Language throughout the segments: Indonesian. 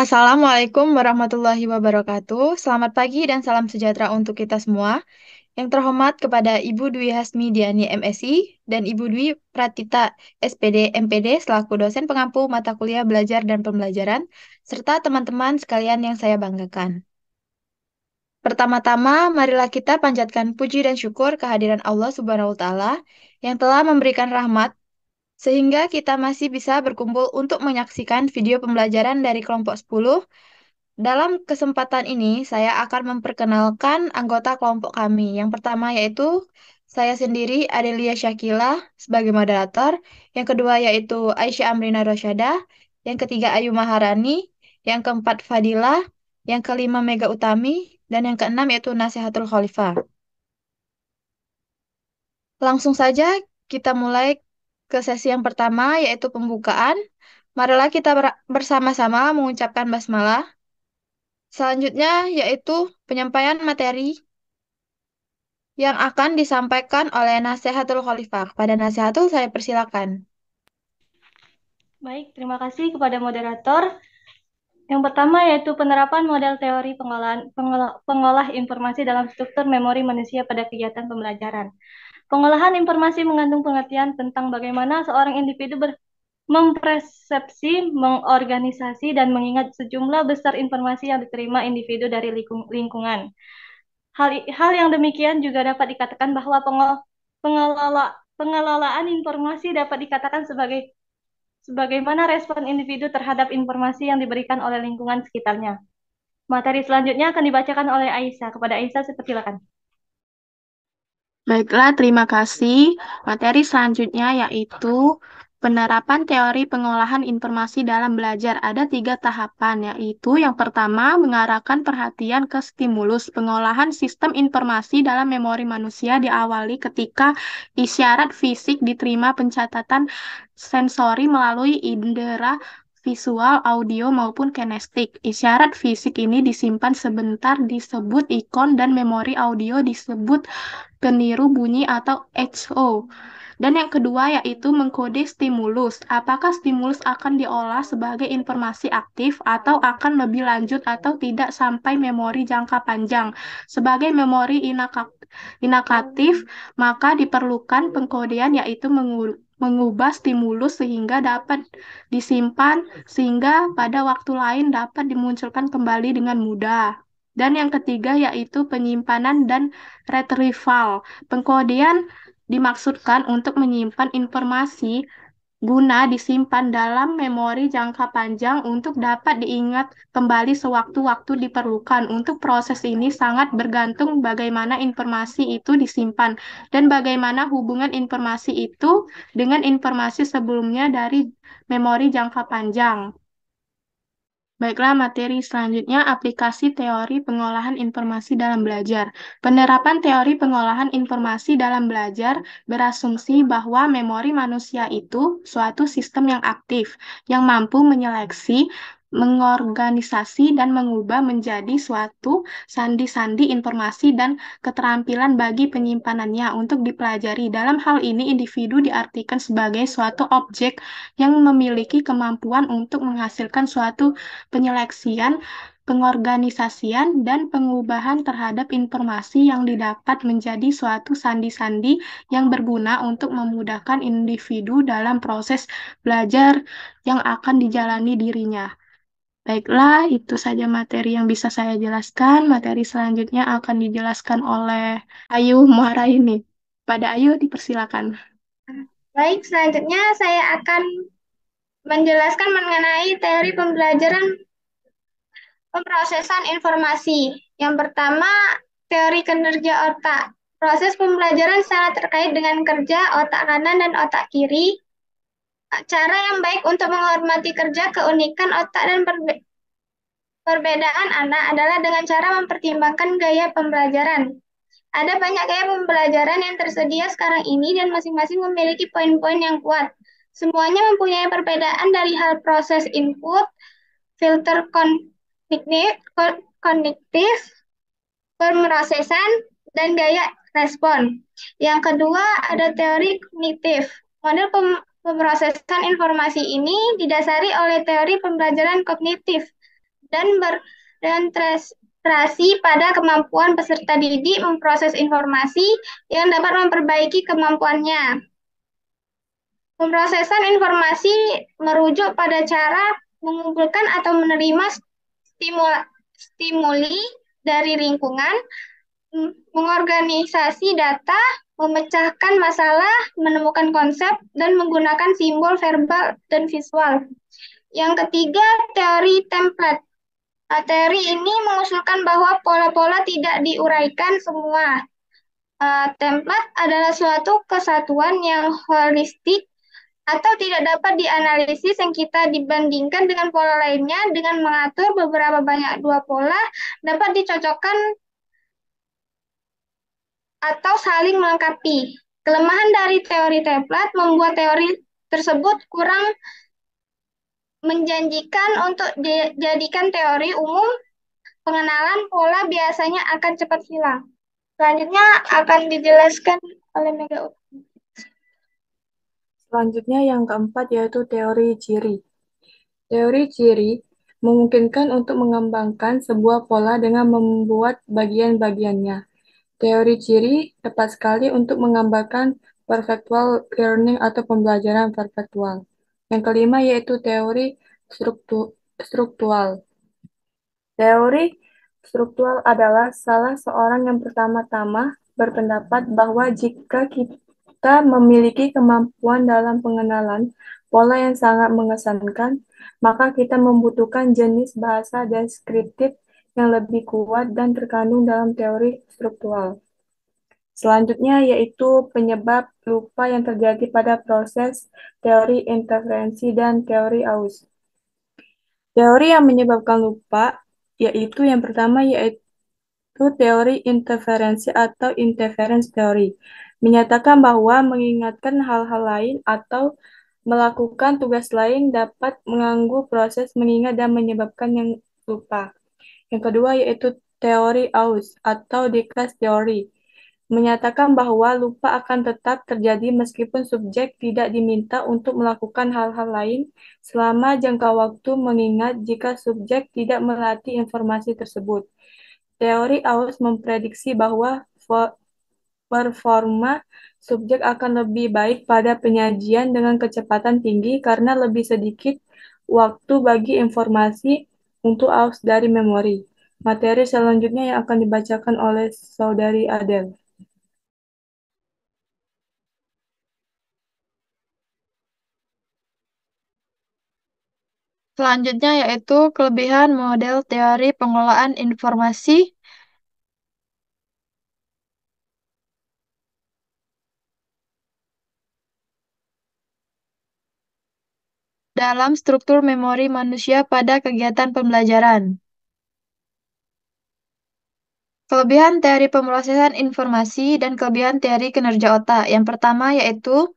Assalamualaikum warahmatullahi wabarakatuh. Selamat pagi dan salam sejahtera untuk kita semua. Yang terhormat kepada Ibu Dwi Hasmi Diani MSI dan Ibu Dwi Pratita SPD MPD selaku dosen pengampu mata kuliah belajar dan pembelajaran, serta teman-teman sekalian yang saya banggakan. Pertama-tama, marilah kita panjatkan puji dan syukur kehadiran Allah Subhanahu wa Ta'ala yang telah memberikan rahmat sehingga kita masih bisa berkumpul untuk menyaksikan video pembelajaran dari kelompok 10. Dalam kesempatan ini, saya akan memperkenalkan anggota kelompok kami. Yang pertama yaitu saya sendiri, Adelia Syakila, sebagai moderator. Yang kedua yaitu Aisyah Amrina Rosyada. Yang ketiga Ayu Maharani. Yang keempat Fadila. Yang kelima Mega Utami. Dan yang keenam yaitu Nasihatul Khalifah. Langsung saja kita mulai ke sesi yang pertama yaitu pembukaan. Marilah kita bersama-sama mengucapkan basmalah. Selanjutnya yaitu penyampaian materi yang akan disampaikan oleh Nasihatul Khalifah. Pada Nasihatul saya persilakan. Baik, terima kasih kepada moderator. Yang pertama yaitu penerapan model teori pengolah informasi dalam struktur memori manusia pada kegiatan pembelajaran. Pengolahan informasi mengandung pengertian tentang bagaimana seorang individu mempersepsi, mengorganisasi, dan mengingat sejumlah besar informasi yang diterima individu dari lingkungan. Hal yang demikian juga dapat dikatakan bahwa pengelolaan informasi dapat dikatakan sebagai sebagaimana respon individu terhadap informasi yang diberikan oleh lingkungan sekitarnya. Materi selanjutnya akan dibacakan oleh Aisyah. Kepada Aisyah, silakan. Baiklah, terima kasih. Materi selanjutnya yaitu penerapan teori pengolahan informasi dalam belajar. Ada 3 tahapan, yaitu yang pertama mengarahkan perhatian ke stimulus. Pengolahan sistem informasi dalam memori manusia diawali ketika isyarat fisik diterima pencatatan sensori melalui indera visual, audio, maupun kinestik. Isyarat fisik ini disimpan sebentar disebut ikon dan memori audio disebut peniru bunyi atau HO. Dan yang kedua yaitu mengkode stimulus. Apakah stimulus akan diolah sebagai informasi aktif atau akan lebih lanjut atau tidak sampai memori jangka panjang. Sebagai memori inakatif, maka diperlukan pengkodean yaitu mengubah stimulus sehingga dapat disimpan sehingga pada waktu lain dapat dimunculkan kembali dengan mudah. Dan yang ketiga yaitu penyimpanan dan retrieval. Pengkodean dimaksudkan untuk menyimpan informasi guna disimpan dalam memori jangka panjang untuk dapat diingat kembali sewaktu-waktu diperlukan. Untuk proses ini sangat bergantung bagaimana informasi itu disimpan dan bagaimana hubungan informasi itu dengan informasi sebelumnya dari memori jangka panjang. Baiklah, materi selanjutnya aplikasi teori pengolahan informasi dalam belajar. Penerapan teori pengolahan informasi dalam belajar berasumsi bahwa memori manusia itu suatu sistem yang aktif, yang mampu menyeleksi, mengorganisasi, dan mengubah menjadi suatu sandi-sandi informasi dan keterampilan bagi penyimpanannya untuk dipelajari. Dalam hal ini, individu diartikan sebagai suatu objek yang memiliki kemampuan untuk menghasilkan suatu penyeleksian, pengorganisasian, dan pengubahan terhadap informasi yang didapat menjadi suatu sandi-sandi yang berguna untuk memudahkan individu dalam proses belajar yang akan dijalani dirinya. Baiklah, itu saja materi yang bisa saya jelaskan. Materi selanjutnya akan dijelaskan oleh Ayu Muharaini. Pada Ayu, dipersilakan. Baik, selanjutnya saya akan menjelaskan mengenai teori pembelajaran pemrosesan informasi. Yang pertama, teori kinerja otak. Proses pembelajaran sangat terkait dengan kerja otak kanan dan otak kiri. Cara yang baik untuk menghormati kerja keunikan otak dan perbedaan anak adalah dengan cara mempertimbangkan gaya pembelajaran. Ada banyak gaya pembelajaran yang tersedia sekarang ini dan masing-masing memiliki poin-poin yang kuat. Semuanya mempunyai perbedaan dari hal proses input, filter kognitif, pemrosesan, dan gaya respon. Yang kedua, ada teori kognitif. Model pemrosesan informasi ini didasari oleh teori pembelajaran kognitif. berkonsentrasi pada kemampuan peserta didik memproses informasi yang dapat memperbaiki kemampuannya. Pemrosesan informasi merujuk pada cara mengumpulkan atau menerima stimuli dari lingkungan, mengorganisasi data, memecahkan masalah, menemukan konsep, dan menggunakan simbol verbal dan visual. Yang ketiga, teori template. Teori ini mengusulkan bahwa pola-pola tidak diuraikan semua. Template adalah suatu kesatuan yang holistik atau tidak dapat dianalisis yang kita dibandingkan dengan pola lainnya dengan mengatur beberapa banyak dua pola dapat dicocokkan atau saling melengkapi. Kelemahan dari teori template membuat teori tersebut kurang menjanjikan untuk dijadikan teori umum. Pengenalan pola biasanya akan cepat hilang. Selanjutnya akan dijelaskan oleh Mega. Selanjutnya yang keempat yaitu teori ciri. Teori ciri memungkinkan untuk mengembangkan sebuah pola dengan membuat bagian-bagiannya. Teori ciri tepat sekali untuk menggambarkan perceptual learning atau pembelajaran perceptual. Yang kelima yaitu teori struktural. Teori struktural adalah salah seorang yang pertama-tama berpendapat bahwa jika kita memiliki kemampuan dalam pengenalan pola yang sangat mengesankan, maka kita membutuhkan jenis bahasa deskriptif yang lebih kuat dan terkandung dalam teori struktural. Selanjutnya yaitu penyebab lupa yang terjadi pada proses teori interferensi dan teori aus. Teori yang menyebabkan lupa yaitu yang pertama yaitu teori interferensi atau interference theory. Menyatakan bahwa mengingatkan hal-hal lain atau melakukan tugas lain dapat mengganggu proses mengingat dan menyebabkan yang lupa. Yang kedua yaitu teori aus atau decay theory. Menyatakan bahwa lupa akan tetap terjadi meskipun subjek tidak diminta untuk melakukan hal-hal lain selama jangka waktu mengingat jika subjek tidak melatih informasi tersebut. Teori aus memprediksi bahwa performa subjek akan lebih baik pada penyajian dengan kecepatan tinggi karena lebih sedikit waktu bagi informasi untuk aus dari memori. Materi selanjutnya yang akan dibacakan oleh Saudari Adele. Selanjutnya yaitu kelebihan model teori pengelolaan informasi dalam struktur memori manusia pada kegiatan pembelajaran. Kelebihan teori pemrosesan informasi dan kelebihan teori kinerja otak. Yang pertama yaitu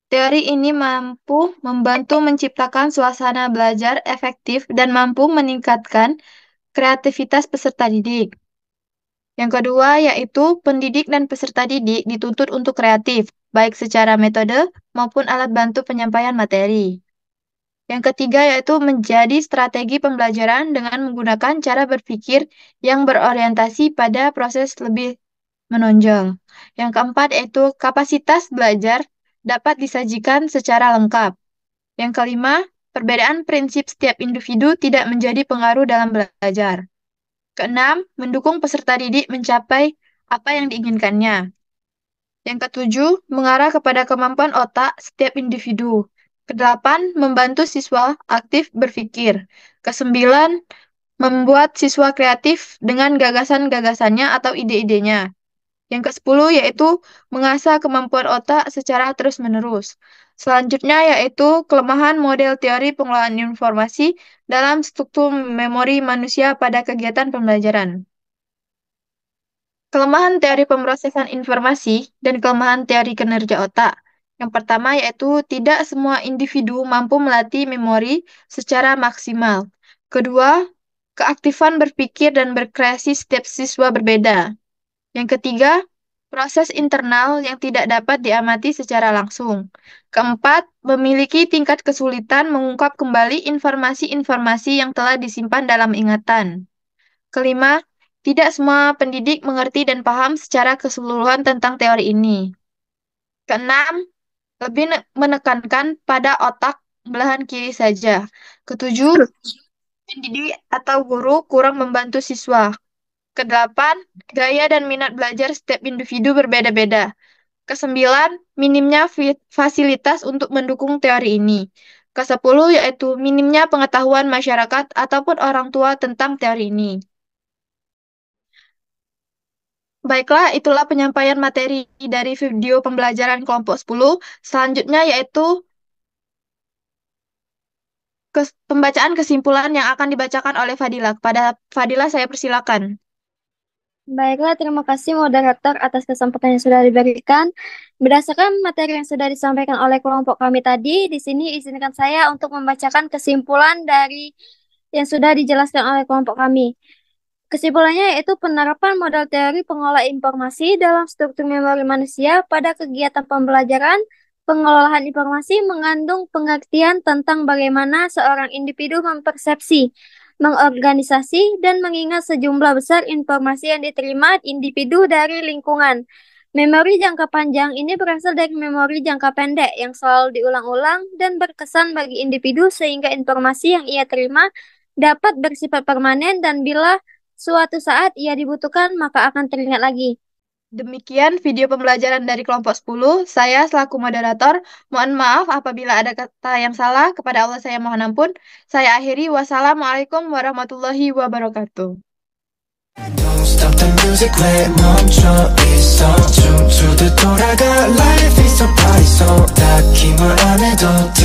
teori ini mampu membantu menciptakan suasana belajar efektif dan mampu meningkatkan kreativitas peserta didik. Yang kedua yaitu pendidik dan peserta didik dituntut untuk kreatif, baik secara metode maupun alat bantu penyampaian materi. Yang ketiga yaitu menjadi strategi pembelajaran dengan menggunakan cara berpikir yang berorientasi pada proses lebih menonjol. Yang keempat yaitu kapasitas belajar dapat disajikan secara lengkap. Yang kelima, perbedaan prinsip setiap individu tidak menjadi pengaruh dalam belajar. Keenam, mendukung peserta didik mencapai apa yang diinginkannya. Yang ketujuh, mengarah kepada kemampuan otak setiap individu. Kedelapan, membantu siswa aktif berpikir. Kesembilan, membuat siswa kreatif dengan gagasan-gagasannya atau ide-idenya. Yang ke-10 yaitu mengasah kemampuan otak secara terus-menerus. Selanjutnya yaitu kelemahan model teori pengelolaan informasi dalam struktur memori manusia pada kegiatan pembelajaran. Kelemahan teori pemrosesan informasi dan kelemahan teori kinerja otak. Yang pertama yaitu tidak semua individu mampu melatih memori secara maksimal. Kedua, keaktifan berpikir dan berkreasi setiap siswa berbeda. Yang ketiga, proses internal yang tidak dapat diamati secara langsung. Keempat, memiliki tingkat kesulitan mengungkap kembali informasi-informasi yang telah disimpan dalam ingatan. Kelima, tidak semua pendidik mengerti dan paham secara keseluruhan tentang teori ini. Keenam, lebih menekankan pada otak belahan kiri saja. Ketujuh, pendidik atau guru kurang membantu siswa. Kedelapan, gaya dan minat belajar setiap individu berbeda-beda. Kesembilan, minimnya fasilitas untuk mendukung teori ini. Kesepuluh, yaitu minimnya pengetahuan masyarakat ataupun orang tua tentang teori ini. Baiklah, itulah penyampaian materi dari video pembelajaran kelompok 10. Selanjutnya yaitu pembacaan kesimpulan yang akan dibacakan oleh Fadila. Kepada Fadila saya persilakan. Baiklah, terima kasih moderator atas kesempatan yang sudah diberikan. Berdasarkan materi yang sudah disampaikan oleh kelompok kami tadi, di sini izinkan saya untuk membacakan kesimpulan dari yang sudah dijelaskan oleh kelompok kami. Kesimpulannya yaitu penerapan model teori pengolah informasi dalam struktur memori manusia pada kegiatan pembelajaran pengelolaan informasi mengandung pengertian tentang bagaimana seorang individu mempersepsi, mengorganisasi, dan mengingat sejumlah besar informasi yang diterima individu dari lingkungan. Memori jangka panjang ini berasal dari memori jangka pendek yang selalu diulang-ulang dan berkesan bagi individu sehingga informasi yang ia terima dapat bersifat permanen dan bila suatu saat ia dibutuhkan maka akan teringat lagi. Demikian video pembelajaran dari kelompok 10. Saya selaku moderator, mohon maaf apabila ada kata yang salah. Kepada Allah saya mohon ampun. Saya akhiri. Wassalamualaikum warahmatullahi wabarakatuh. Don't stop the music, 왜 멈춰 있어 춤추듯 돌아가 Life is a party so 딱히 말 안 해도 돼